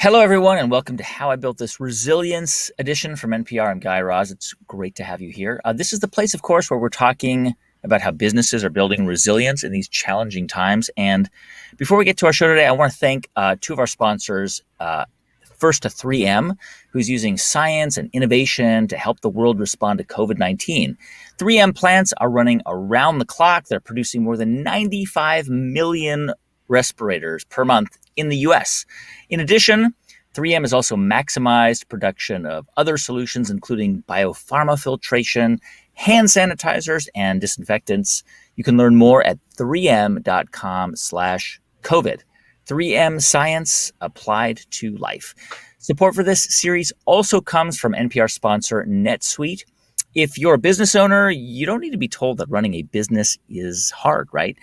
Hello, everyone, and welcome to How I Built This Resilience edition from NPR. I'm Guy Raz. It's great to have you here. This is the place, of course, where we're talking about how businesses are building resilience in these challenging times. And before we get to our show today, I want to thank two of our sponsors. First, to 3M, who's using science and innovation to help the world respond to COVID-19. 3M plants are running around the clock. They're producing more than 95 million respirators per month in the US. In addition, 3M has also maximized production of other solutions, including biopharma filtration, hand sanitizers, and disinfectants. You can learn more at 3m.com/COVID. 3M Science Applied to Life. Support for this series also comes from NPR sponsor NetSuite. If you're a business owner, you don't need to be told that running a business is hard, right?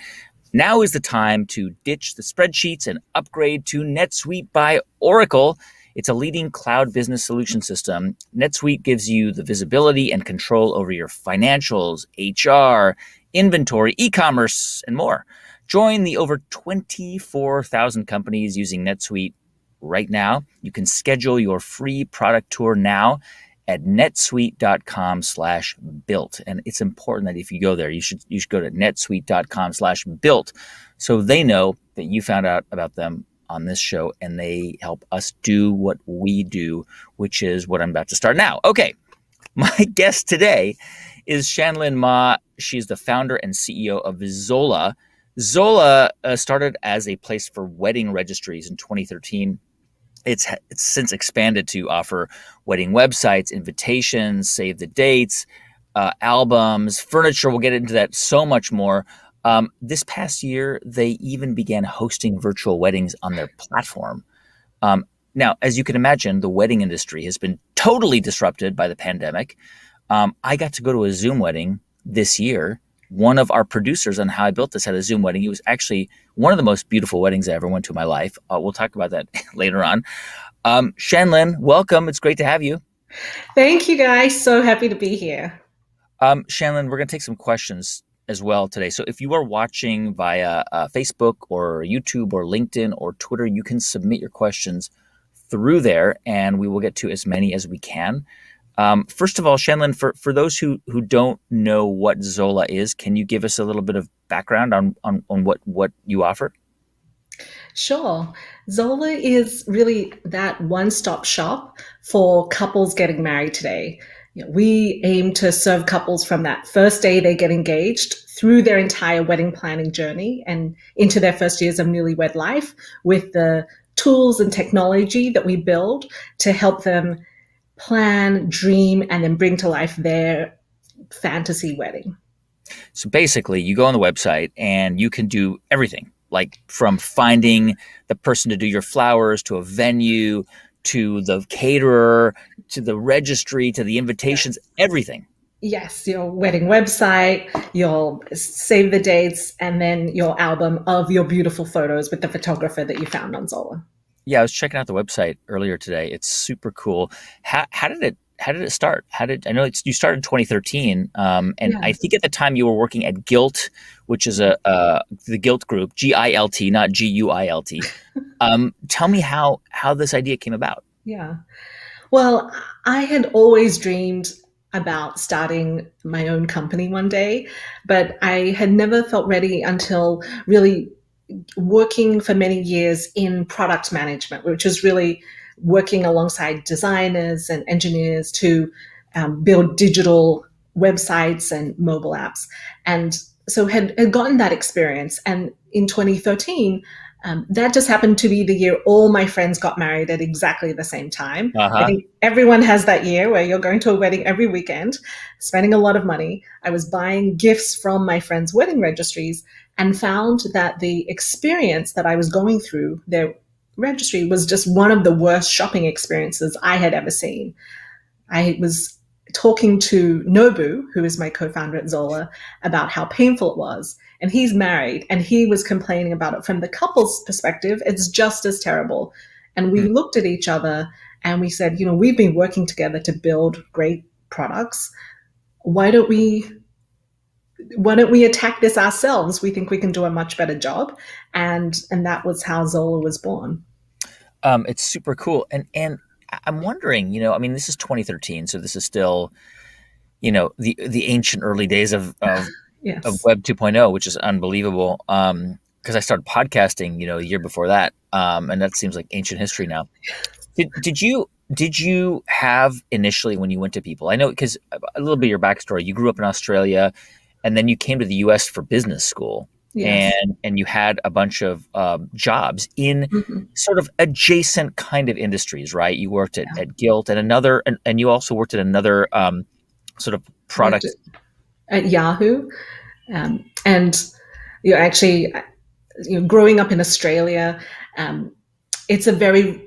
Now is the time to ditch the spreadsheets and upgrade to NetSuite by Oracle. It's a leading cloud business solution system. NetSuite gives you the visibility and control over your financials, HR, inventory, e-commerce, and more. Join the over 24,000 companies using NetSuite right now. You can schedule your free product tour now at netsuite.com/built. And it's important that if you go there, you should go to netsuite.com/built so they know that you found out about them on this show and they help us do what we do, which is what I'm about to start now. Okay, my guest today is Shan-Lyn Ma. She's the founder and CEO of Zola. Zola started as a place for wedding registries in 2013. It's since expanded to offer wedding websites, invitations, save the dates, albums, furniture. We'll get into that, so much more. This past year, they even began hosting virtual weddings on their platform. Now, as you can imagine, the wedding industry has been totally disrupted by the pandemic. I got to go to a Zoom wedding this year. One of our producers on How I Built This had a Zoom wedding. It was actually one of the most beautiful weddings I ever went to in my life. We'll talk about that later on. Shan-Lyn, welcome. It's great to have you. Thank you, guys. So happy to be here. Shan-Lyn, we're going to take some questions as well today. So if you are watching via Facebook or YouTube or LinkedIn or Twitter, you can submit your questions through there, and we will get to as many as we can. First of all, Shan-Lyn, for those who don't know what Zola is, can you give us a little bit of background on what you offer? Sure. Zola is really that one-stop shop for couples getting married today. We aim to serve couples from that first day they get engaged through their entire wedding planning journey and into their first years of newlywed life with the tools and technology that we build to help them plan, dream, and then bring to life their fantasy wedding. So basically, you go on the website and you can do everything, like from finding the person to do your flowers, to a venue, to the caterer, to the registry, to the invitations, everything. Yes, your wedding website, your save the dates, and then your album of your beautiful photos with the photographer that you found on Zola. Yeah, I was checking out the website earlier today. It's super cool. How did it start? I know you started in 2013, and Yeah. I think at the time you were working at Gilt, which is the Gilt Group, GILT, not GUILT. Tell me how this idea came about. Yeah. Well, I had always dreamed about starting my own company one day, but I had never felt ready until really working for many years in product management, which is really working alongside designers and engineers to build digital websites and mobile apps. And so had gotten that experience. And in 2013, that just happened to be the year all my friends got married at exactly the same time. I think everyone has that year where you're going to a wedding every weekend, spending a lot of money. I was buying gifts from my friends' wedding registries and found that the experience that I was going through their registry was just one of the worst shopping experiences I had ever seen. I was talking to Nobu, who is my co-founder at Zola, about how painful it was. And he's married, and he was complaining about it from the couple's perspective. It's just as terrible. And we looked at each other and we said, we've been working together to build great products. Why don't we attack this ourselves? We think we can do a much better job. And that was how Zola was born. It's super cool, and I'm wondering, I mean, this is 2013, so this is still, the ancient early days of Yes. Web 2.0, which is unbelievable. Because I started podcasting, a year before that, and that seems like ancient history now. Did you have initially when you went to people? I know because a little bit of your backstory. You grew up in Australia, and then you came to the U.S. for business school, Yes. and you had a bunch of jobs in Mhm. sort of adjacent kind of industries, right? You worked at, Yeah. at Gilt and another, and you also worked at another sort of Worked product. at Yahoo, and you actually, growing up in Australia, um, it's a very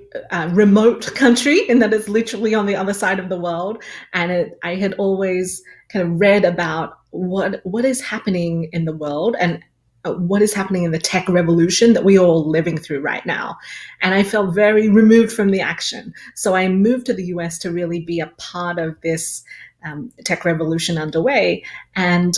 remote country in that it's literally on the other side of the world. And I had always kind of read about what is happening in the world and what is happening in the tech revolution that we are all living through right now. And I felt very removed from the action. So I moved to the US to really be a part of this tech revolution underway. And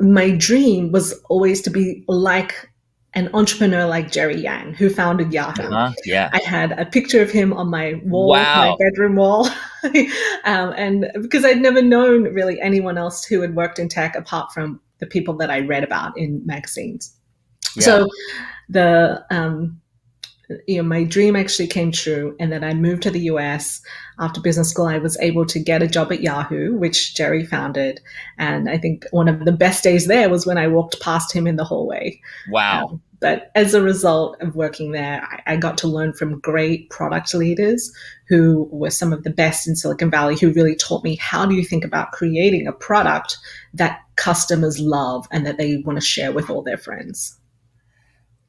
my dream was always to be like an entrepreneur like Jerry Yang, who founded Yahoo. Uh-huh. Yeah. I had a picture of him on my wall, my Wow. bedroom wall, and because I'd never known really anyone else who had worked in tech apart from the people that I read about in magazines. Yeah. So the my dream actually came true, and then I moved to the US after business school. I was able to get a job at Yahoo, which Jerry founded, and I think one of the best days there was when I walked past him in the hallway. Wow. But as a result of working there, I got to learn from great product leaders who were some of the best in Silicon Valley, who really taught me, how do you think about creating a product that customers love and that they want to share with all their friends?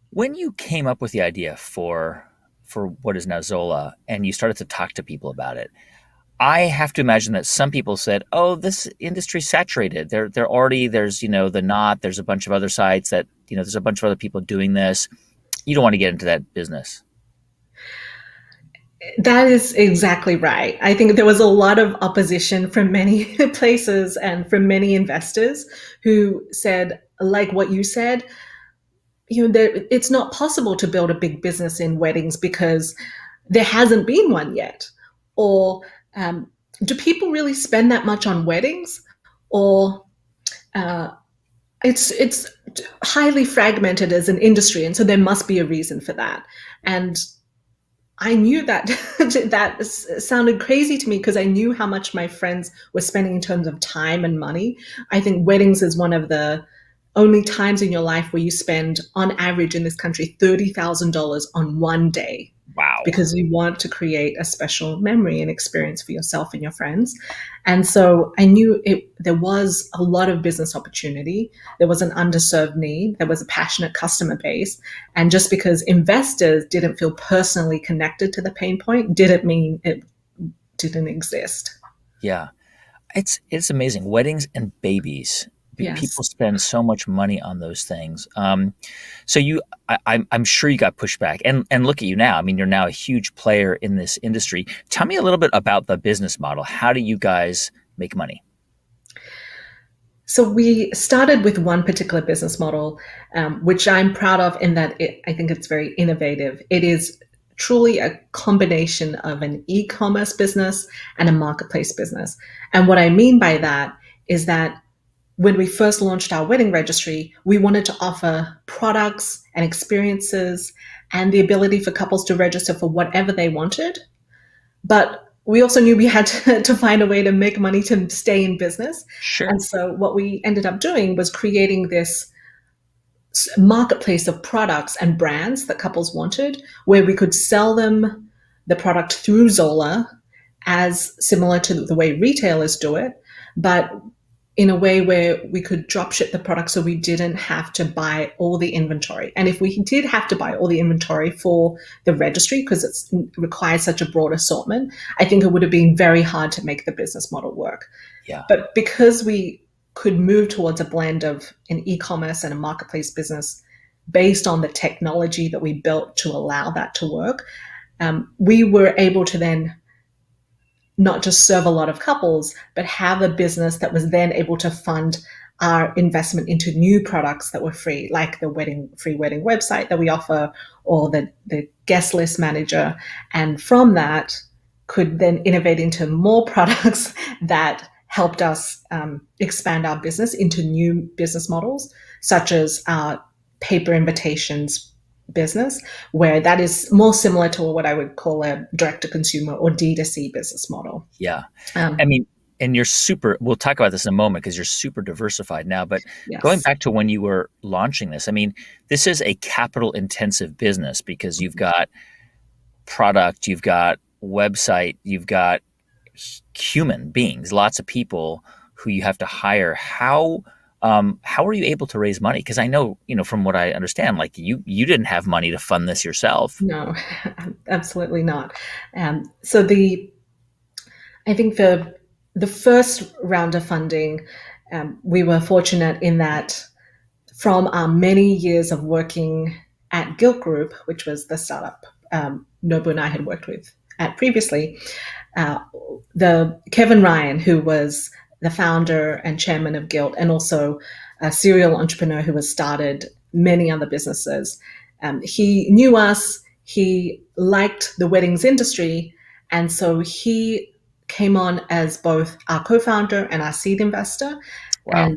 When you came up with the idea for what is now Zola, and you started to talk to people about it, I have to imagine that some people said, "Oh, this industry's saturated. They're already there's the Knot. There's a bunch of other sites that there's a bunch of other people doing this. You don't want to get into that business." That is exactly right. I think there was a lot of opposition from many places and from many investors who said, like what you said, it's not possible to build a big business in weddings because there hasn't been one yet. Or do people really spend that much on weddings? Or uh, it's highly fragmented as an industry, and so there must be a reason for that. And I knew that that sounded crazy to me because I knew how much my friends were spending in terms of time and money. I think weddings is one of the only times in your life where you spend, on average in this country, $30,000 on one day Wow. because you want to create a special memory and experience for yourself and your friends. And so I knew there was a lot of business opportunity. There was an underserved need. There was a passionate customer base. And just because investors didn't feel personally connected to the pain point didn't mean it didn't exist. Yeah. It's amazing. Weddings and babies. People Yes. spend so much money on those things. So I'm sure you got pushback, and look at you now. I mean, you're now a huge player in this industry. Tell me a little bit about the business model. How do you guys make money? So we started with one particular business model, which I'm proud of in that I think it's very innovative. It is truly a combination of an e-commerce business and a marketplace business. And what I mean by that is that when we first launched our wedding registry, we wanted to offer products and experiences and the ability for couples to register for whatever they wanted. But we also knew we had to find a way to make money to stay in business. Sure. And so what we ended up doing was creating this marketplace of products and brands that couples wanted, where we could sell them the product through Zola as similar to the way retailers do it, but in a way where we could drop ship the product so we didn't have to buy all the inventory. And if we did have to buy all the inventory for the registry, because it requires such a broad assortment, I think it would have been very hard to make the business model work. Yeah. But because we could move towards a blend of an e-commerce and a marketplace business based on the technology that we built to allow that to work, we were able to then not just serve a lot of couples, but have a business that was then able to fund our investment into new products that were free, like the free wedding website that we offer, or the guest list manager. And from that, could then innovate into more products that helped us expand our business into new business models, such as our paper invitations business, where that is more similar to what I would call a direct to consumer or D2C business model. Yeah. I Um, mean, and you're super, we'll talk about this in a moment because you're super diversified now. But going yes. back to when you were launching this, I mean, this is a capital intensive business because you've got product, you've got website, you've got human beings, lots of people who you have to hire. How are you able to raise money? Because I know, from what I understand, like you didn't have money to fund this yourself. No, absolutely not. So I think the first round of funding, we were fortunate in that from our many years of working at Guilt Group, which was the startup Nobu and I had worked with at previously, uh, the Kevin Ryan, who was the founder and chairman of Guilt, and also a serial entrepreneur who has started many other businesses. He knew us. He liked the weddings industry, and so he came on as both our co-founder and our seed investor. Wow.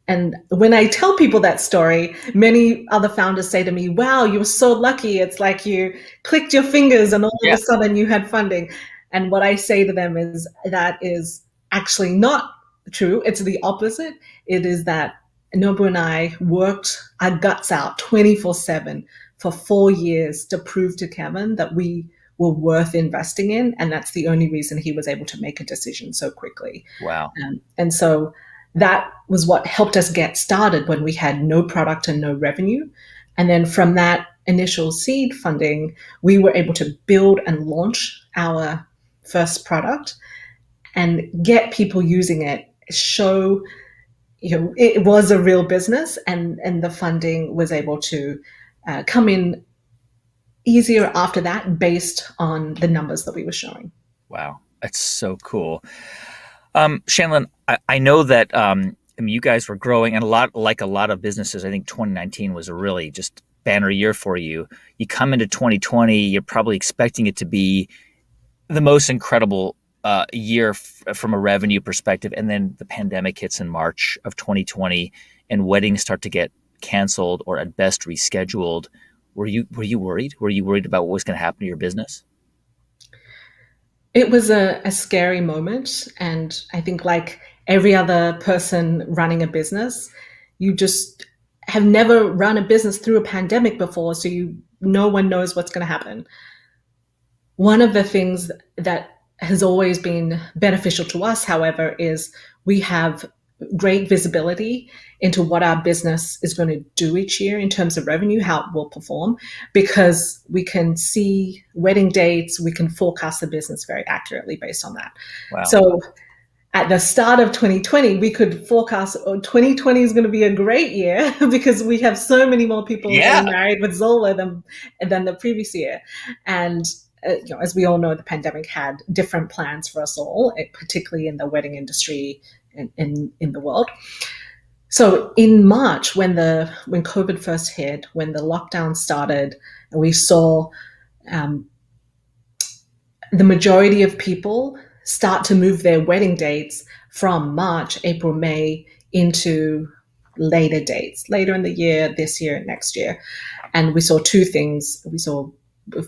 And when I tell people that story, many other founders say to me, "Wow, you were so lucky. It's like you clicked your fingers and all of Yeah. a sudden you had funding." And what I say to them is that is actually not true. It's the opposite. It is that Nobu and I worked our guts out 24/7 for 4 years to prove to Kevin that we were worth investing in. And that's the only reason he was able to make a decision so quickly. Wow. And so that was what helped us get started when we had no product and no revenue. And then from that initial seed funding, we were able to build and launch our first product and get people using it, show it was a real business, and the funding was able to come in easier after that based on the numbers that we were showing. Wow. That's so cool. Shan-Lyn, I know that I mean, you guys were growing, and a lot of businesses. I think 2019 was a really just banner year for you. You come into 2020, you're probably expecting it to be the most incredible year from a revenue perspective, and then the pandemic hits in March of 2020, and weddings start to get canceled or at best rescheduled. Were you worried? Were you worried about what was going to happen to your business? It was a scary moment. And I think, like every other person running a business, you just have never run a business through a pandemic before. So no one knows what's going to happen. One of the things that has always been beneficial to us, however, is we have great visibility into what our business is going to do each year in terms of revenue, how it will perform, because we can see wedding dates, we can forecast the business very accurately based on that. Wow. So at the start of 2020, we could forecast, 2020 is going to be a great year because we have so many more people Yeah. getting married with Zola than the previous year. And as we all know, the pandemic had different plans for us all, particularly in the wedding industry in the world. So in March, when COVID first hit, when the lockdown started, and we saw um, the majority of people start to move their wedding dates from March, April, May into later dates, later in the year, this year, next year. And we saw two things. We saw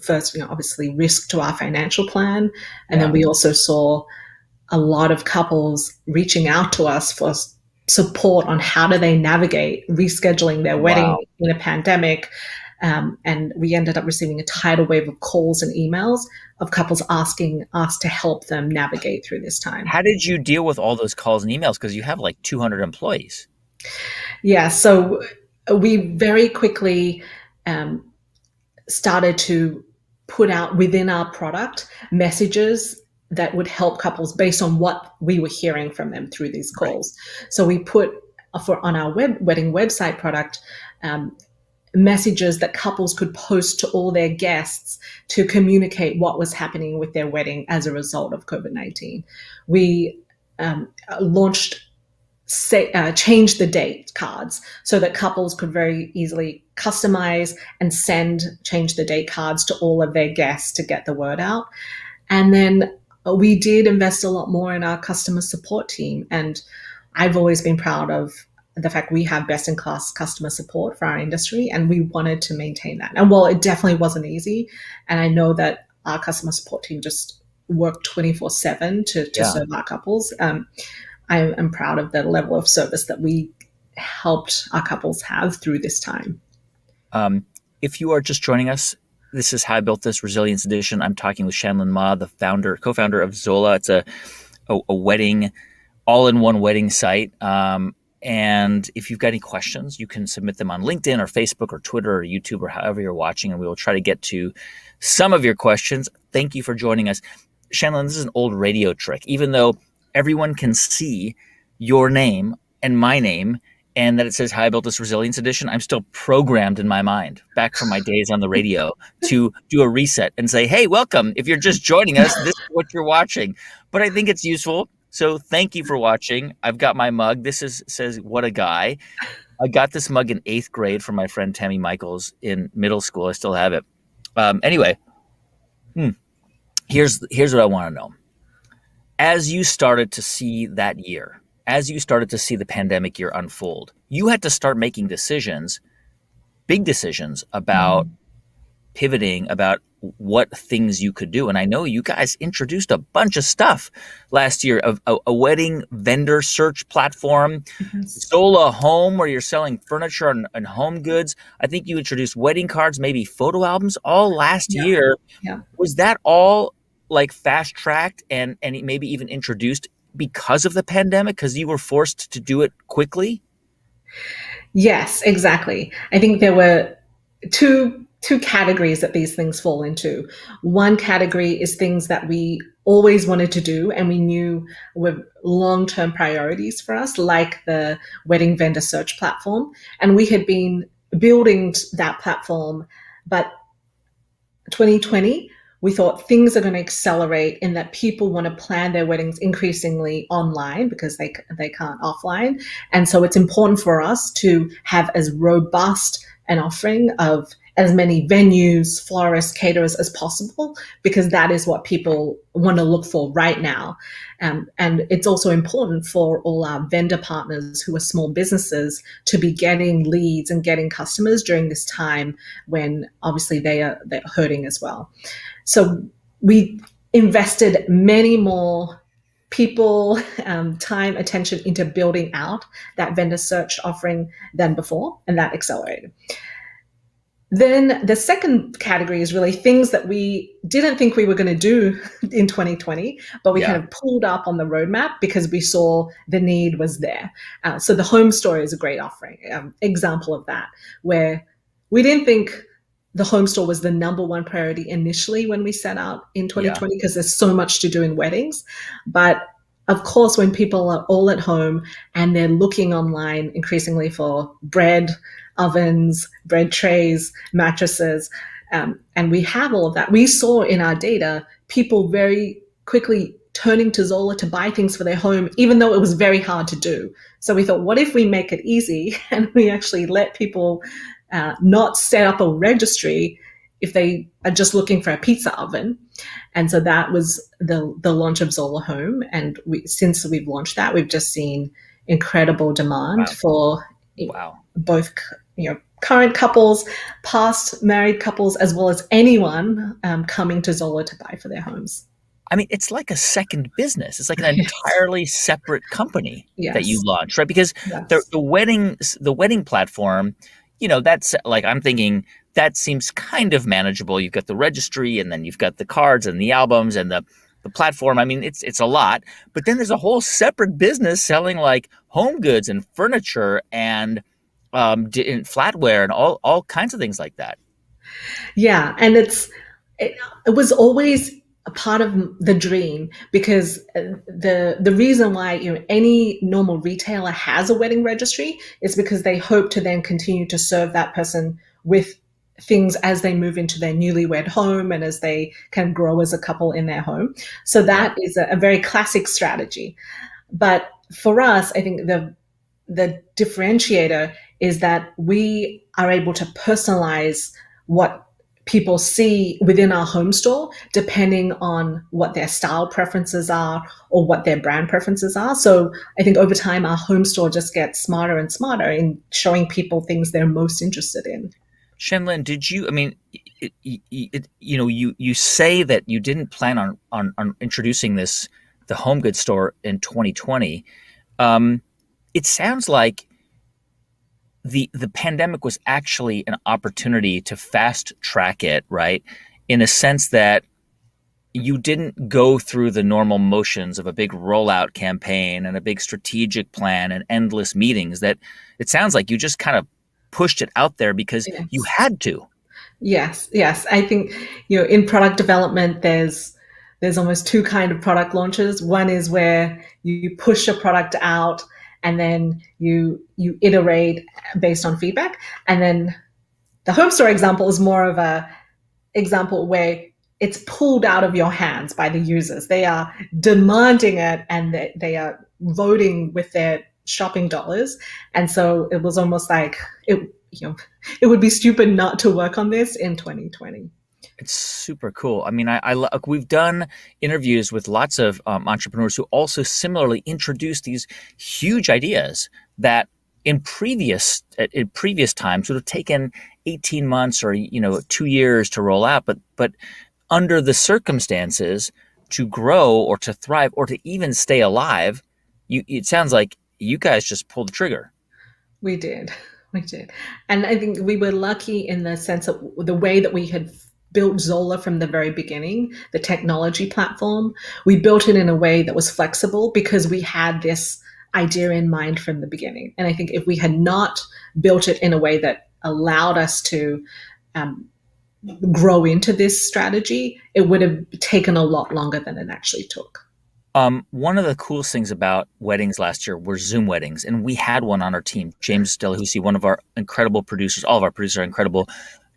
first, obviously risk to our financial plan. And Yeah. then we also saw a lot of couples reaching out to us for support on how do they navigate rescheduling their wedding Wow. in a pandemic. And we ended up receiving a tidal wave of calls and emails of couples asking us to help them navigate through this time. How did you deal with all those calls and emails? Because you have like 200 employees. Yeah, so we very quickly um, started to put out within our product messages that would help couples based on what we were hearing from them through these Right. calls. So we put on our wedding website product messages that couples could post to all their guests to communicate what was happening with their wedding as a result of COVID-19. We launched change the date cards so that couples could very easily customize and change the date cards to all of their guests to get the word out. And then we did invest a lot more in our customer support team. And I've always been proud of the fact we have best in class customer support for our industry, and we wanted to maintain that. And while it definitely wasn't easy, and I know that our customer support team just worked 24/7 to Yeah. serve our couples, I am proud of the level of service that we helped our couples have through this time. If you are just joining us, this is How I Built This Resilience Edition. I'm talking with Shan-Lyn Ma, the co-founder of Zola. It's a wedding, all-in-one wedding site. And if you've got any questions, you can submit them on LinkedIn or Facebook or Twitter or YouTube or however you're watching, and we will try to get to some of your questions. Thank you for joining us. Shan-Lyn, this is an old radio trick. Even though everyone can see your name and my name and that it says How I Built This Resilience Edition, I'm still programmed in my mind back from my days on the radio to do a reset and say, hey, welcome. If you're just joining us, this is what you're watching. But I think it's useful. So thank you for watching. I've got my mug. Says, what a guy. I got this mug in 8th grade from my friend Tammy Michaels in middle school. I still have it. Anyway, here's what I want to know. As you started to see that year, as you started to see the pandemic year unfold, you had to start making decisions, big decisions about pivoting, about what things you could do. And I know you guys introduced a bunch of stuff last year, a wedding vendor search platform, Zola Home, where you're selling furniture and home goods. I think you introduced wedding cards, maybe photo albums, all last year. Yeah. Was that all like fast tracked and maybe even introduced because of the pandemic, because you were forced to do it quickly? Yes, exactly. I think there were two categories that these things fall into. One category is things that we always wanted to do and we knew were long-term priorities for us, like the wedding vendor search platform. And we had been building that platform, but 2020, we thought things are going to accelerate in that people want to plan their weddings increasingly online because they can't offline. And so it's important for us to have as robust an offering of as many venues, florists, caterers as possible, because that is what people want to look for right now. And it's also important for all our vendor partners who are small businesses to be getting leads and getting customers during this time when obviously they're hurting as well. So we invested many more people, time, attention into building out that vendor search offering than before, and that accelerated. Then the second category is really things that we didn't think we were going to do in 2020, but we kind of pulled up on the roadmap because we saw the need was there. So the home store is a great offering, example of that, where we didn't think the home store was the number one priority initially when we set out in 2020 because there's so much to do in weddings. But of course, when people are all at home and they're looking online increasingly for bread, ovens, bread trays, mattresses, and we have all of that. We saw in our data people very quickly turning to Zola to buy things for their home, even though it was very hard to do. So we thought, what if we make it easy and we actually let people not set up a registry if they are just looking for a pizza oven? And so that was the launch of Zola Home. And since we've launched that, we've just seen incredible demand for both current couples, past married couples, as well as anyone coming to Zola to buy for their homes. I mean, it's like a second business. It's like an entirely separate company that you launched, right? Because the wedding platform, that's like, I'm thinking that seems kind of manageable. You've got the registry and then you've got the cards and the albums and the platform. I mean, it's a lot, but then there's a whole separate business selling like home goods and furniture and flatware and all kinds of things like that. Yeah. And it was always a part of the dream, because the reason why any normal retailer has a wedding registry is because they hope to then continue to serve that person with things as they move into their newlywed home and as they can grow as a couple in their home. So that is a very classic strategy. But for us, I think the differentiator is that we are able to personalize what people see within our home store depending on what their style preferences are or what their brand preferences are. So I think over time our home store just gets smarter and smarter in showing people things they're most interested in. Shan-Lyn, did you? I mean, you say that you didn't plan on introducing the home goods store in 2020. Um, it sounds like the pandemic was actually an opportunity to fast track it, right? In a sense that you didn't go through the normal motions of a big rollout campaign and a big strategic plan and endless meetings. That it sounds like you just kind of pushed it out there because you Yes. had to. Yes, yes. I think in product development, there's almost two kind of product launches. One is where you push a product out and then you iterate based on feedback, and then the home store example is more of a example where it's pulled out of your hands by the users. They are demanding it and they are voting with their shopping dollars. And so it was almost like it would be stupid not to work on this in 2020. It's super cool. I mean, we've done interviews with lots of entrepreneurs who also similarly introduce these huge ideas that in previous times would have taken 18 months or 2 years to roll out, but under the circumstances to grow or to thrive or to even stay alive, it sounds like you guys just pulled the trigger. We did. We did. And I think we were lucky in the sense of the way that we had built Zola from the very beginning, the technology platform. We built it in a way that was flexible because we had this idea in mind from the beginning. And I think if we had not built it in a way that allowed us to um, grow into this strategy, it would have taken a lot longer than it actually took. One of the coolest things about weddings last year were Zoom weddings, and we had one on our team. James Delahousie, one of our incredible producers, all of our producers are incredible.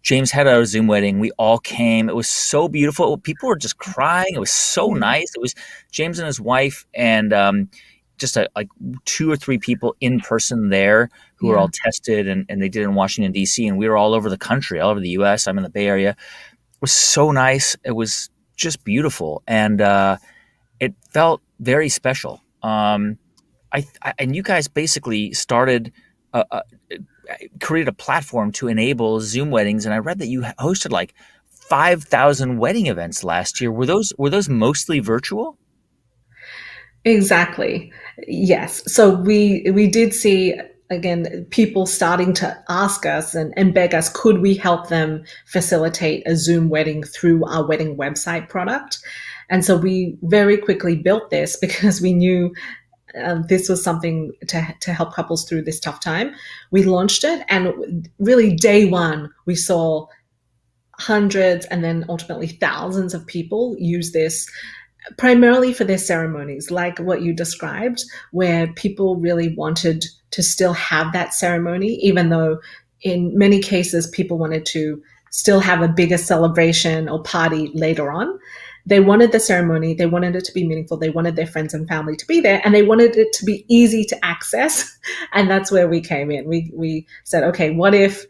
James had a Zoom wedding. We all came. It was so beautiful. People were just crying. It was so nice. It was James and his wife, and just like two or three people in person there who were Yeah. all tested, and they did it in Washington D.C. And we were all over the country, all over the U.S. I'm in the Bay Area. It was so nice. It was just beautiful, and it felt very special. And you guys basically started, uh, uh, created a platform to enable Zoom weddings, and I read that you hosted like 5,000 wedding events last year. Were those mostly virtual? Exactly. Yes. So we did see again people starting to ask us and beg us, could we help them facilitate a Zoom wedding through our wedding website product? And so we very quickly built this because we knew this was something to help couples through this tough time. We launched it, and really day one we saw hundreds and then ultimately thousands of people use this primarily for their ceremonies, like what you described, where people really wanted to still have that ceremony, even though in many cases people wanted to still have a bigger celebration or party later on. They wanted the ceremony, they wanted it to be meaningful, they wanted their friends and family to be there, and they wanted it to be easy to access. And that's where we came in. We said, okay, what if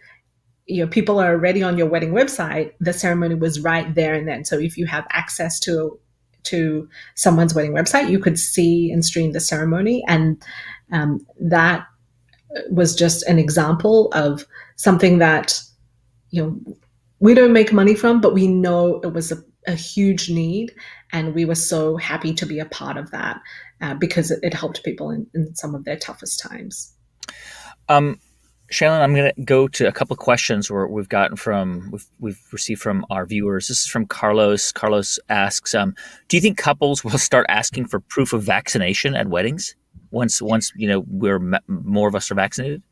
people are already on your wedding website, the ceremony was right there and then. So if you have access to someone's wedding website, you could see and stream the ceremony. And that was just an example of something that, we don't make money from, but we know it was a huge need. And we were so happy to be a part of that because it helped people in some of their toughest times. Um, Shannon, I'm going to go to a couple of questions where we've received from our viewers. This is from Carlos. Carlos asks, "Do you think couples will start asking for proof of vaccination at weddings once more of us are vaccinated?"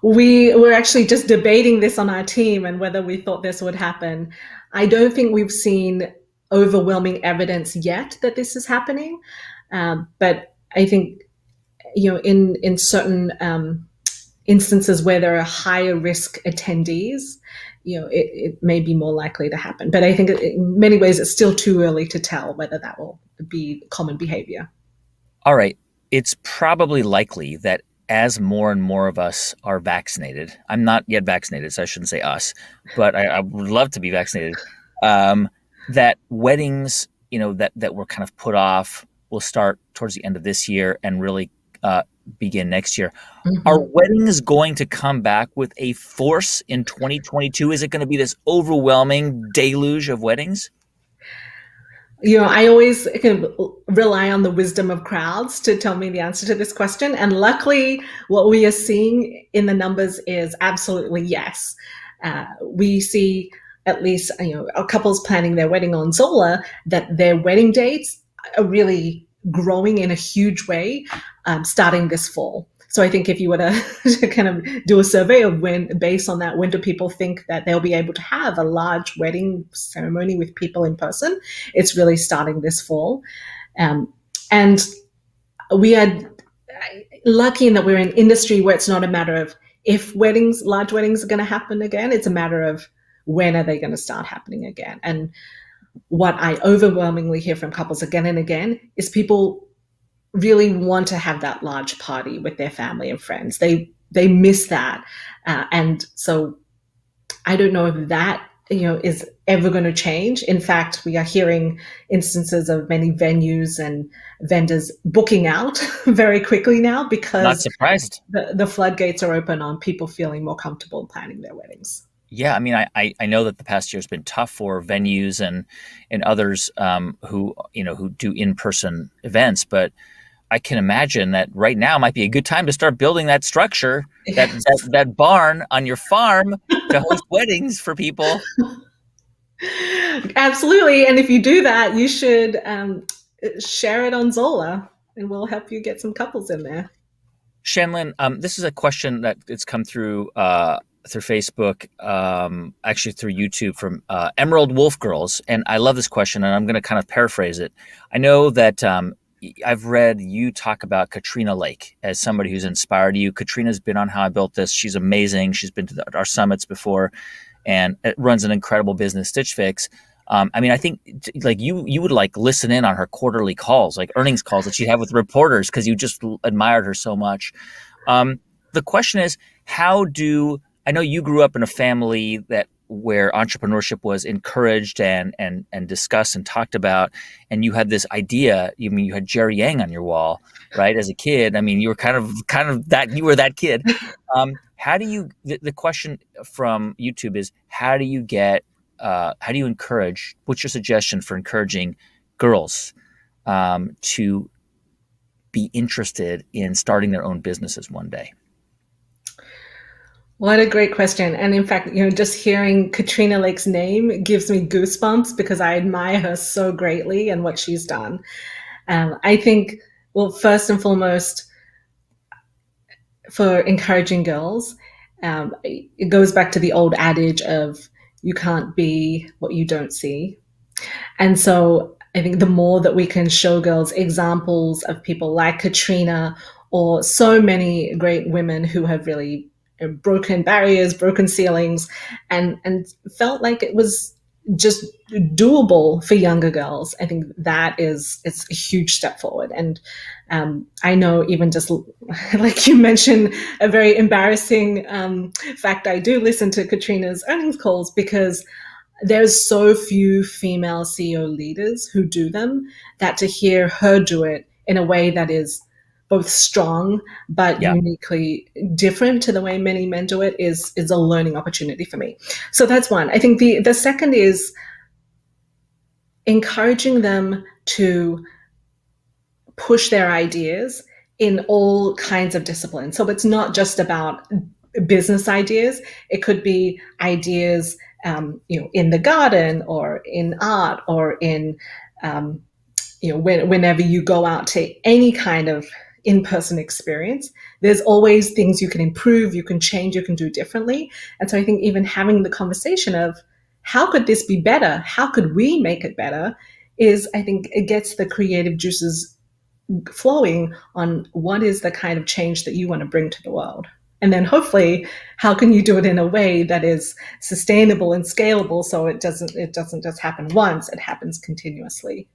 We were actually just debating this on our team and whether we thought this would happen. I don't think we've seen overwhelming evidence yet that this is happening, but I think in certain instances where there are higher risk attendees, it may be more likely to happen. But I think in many ways it's still too early to tell whether that will be common behavior. All right. it's probably likely that as more and more of us are vaccinated, I'm not yet vaccinated, so I shouldn't say us, but I would love to be vaccinated. Um, that weddings, that were kind of put off, will start towards the end of this year and really uh, begin next year. Are Mhm. weddings going to come back with a force in 2022? Is it going to be this overwhelming deluge of weddings? I always can rely on the wisdom of crowds to tell me the answer to this question. And luckily, what we are seeing in the numbers is absolutely yes. We see at least couples planning their wedding on Zola that their wedding dates are really growing in a huge way, starting this fall. So I think if you were to kind of do a survey of based on that, when do people think that they'll be able to have a large wedding ceremony with people in person? It's really starting this fall. Um, and we are lucky in that we're in an industry where it's not a matter of if large weddings are going to happen again. It's a matter of when are they going to start happening again. And what I overwhelmingly hear from couples again and again is people really want to have that large party with their family and friends. They miss that, and so I don't know if that is ever going to change. In fact, we are hearing instances of many venues and vendors booking out very quickly now Not because surprised. the floodgates are open on people feeling more comfortable planning their weddings. Yeah, I mean, I know that the past year has been tough for venues and others who do in person events, but I can imagine that right now might be a good time to start building that structure, that barn on your farm to host weddings for people. Absolutely. And if you do that, you should share it on Zola and we'll help you get some couples in there. Shan-Lyn, this is a question that it's come through Facebook, actually through YouTube from Emerald Wolf Girls, and I love this question, and I'm going to kind of paraphrase it. I know that I've read you talk about Katrina Lake as somebody who's inspired you. Katrina's been on How I Built This. She's amazing. She's been to our summits before, and it runs an incredible business, Stitch Fix. I mean, I think like you would like listen in on her quarterly calls, like earnings calls that she'd have with reporters because you just admired her so much. Um, the question is, how do I know you grew up in a family that where entrepreneurship was encouraged and discussed and talked about, and you had this idea. You had Jerry Yang on your wall, right? As a kid, I mean, you were kind of that you were that kid. How do you? The question from YouTube is, how do you encourage? What's your suggestion for encouraging girls to be interested in starting their own businesses one day? What a great question. And in fact, just hearing Katrina Lake's name gives me goosebumps because I admire her so greatly and what she's done. I think, well, first and foremost, for encouraging girls, it goes back to the old adage of you can't be what you don't see. And so I think the more that we can show girls examples of people like Katrina or so many great women who have really broken barriers, broken ceilings, and felt like it was just doable for younger girls. I think it's a huge step forward. And I know even just like you mentioned, a very embarrassing fact. I do listen to Katrina's earnings calls because there's so few female CEO leaders who do them that to hear her do it in a way that is both strong but Yeah. uniquely different to the way many men do it is a learning opportunity for me. So that's one. I think the second is encouraging them to push their ideas in all kinds of disciplines. So it's not just about business ideas. It could be ideas, in the garden or in art or in, whenever you go out to any kind of in-person experience, there's always things you can improve, you can change, you can do differently. And so I think even having the conversation of how could this be better? How could we make it better? I think it gets the creative juices flowing on what is the kind of change that you want to bring to the world. And then hopefully, how can you do it in a way that is sustainable and scalable so it doesn't just happen once, it happens continuously.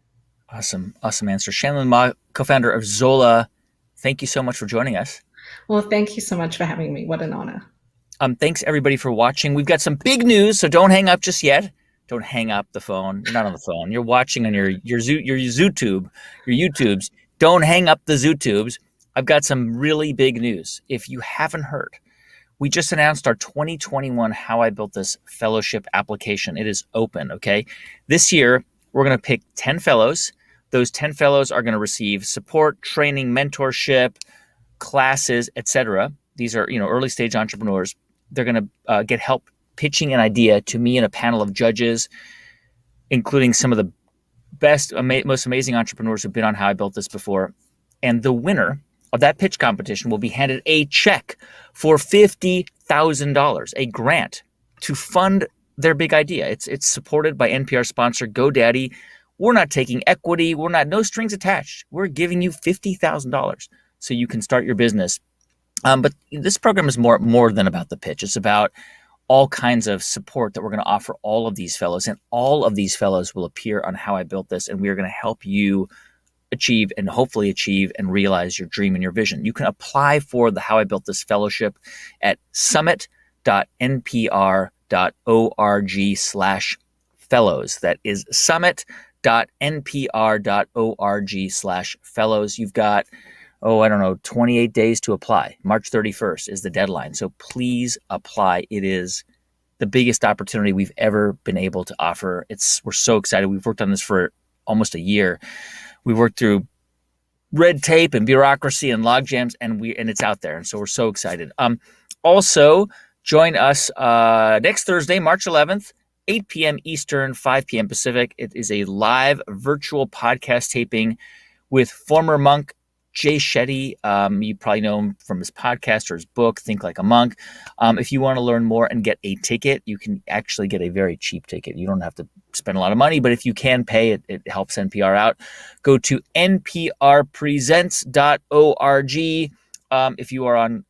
Awesome answer. Shan-Lyn Ma, co-founder of Zola Thank you so much for joining us. Well, thank you so much for having me. What an honor. Thanks everybody for watching. We've got some big news, so don't hang up just yet. Don't hang up the phone. You're not on the phone. You're watching on your ZooTube, your YouTubes. Don't hang up the ZooTubes. I've got some really big news. If you haven't heard, we just announced our 2021 How I Built This Fellowship application. It is open, okay? This year, we're going to pick 10 fellows. Those 10 fellows are going to receive support, training, mentorship, classes, etc. These are, early stage entrepreneurs. They're going to get help pitching an idea to me and a panel of judges, including some of the best, most amazing entrepreneurs who've been on How I Built This before. And the winner of that pitch competition will be handed a check for $50,000, a grant to fund their big idea. It's supported by NPR sponsor GoDaddy. We're not taking equity. No strings attached. We're giving you $50,000 so you can start your business. But this program is more than about the pitch. It's about all kinds of support that we're going to offer all of these fellows, and all of these fellows will appear on How I Built This, and we are going to help you achieve and realize your dream and your vision. You can apply for the How I Built This Fellowship at summit.npr.org/fellows. That is summit.npr.org/fellows. You've got 28 days to apply. March 31st is the deadline. So please apply. It is the biggest opportunity we've ever been able to offer. We're so excited. We've worked on this for almost a year. We've worked through red tape and bureaucracy and log jams, and it's out there. And so we're so excited. Also, join us next Thursday, March 11th, 8 p.m. Eastern, 5 p.m. Pacific. It is a live virtual podcast taping with former monk Jay Shetty. You probably know him from his podcast or his book, Think Like a Monk. If you want to learn more and get a ticket, you can actually get a very cheap ticket. You don't have to spend a lot of money, but if you can pay, it helps NPR out. Go to nprpresents.org. If you are on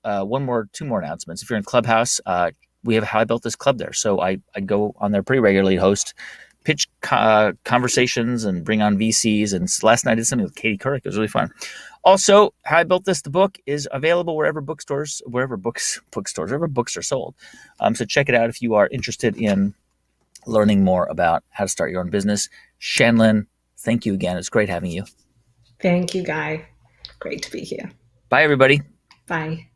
two more announcements. If you're in Clubhouse, we have How I Built This Club there. So I go on there pretty regularly, host pitch conversations and bring on VCs. And last night I did something with Katie Couric. It was really fun. Also, How I Built This, the book, is available wherever books are sold. So check it out if you are interested in learning more about how to start your own business. Shan-Lyn, thank you again. It's great having you. Thank you, Guy. Great to be here. Bye, everybody. Bye.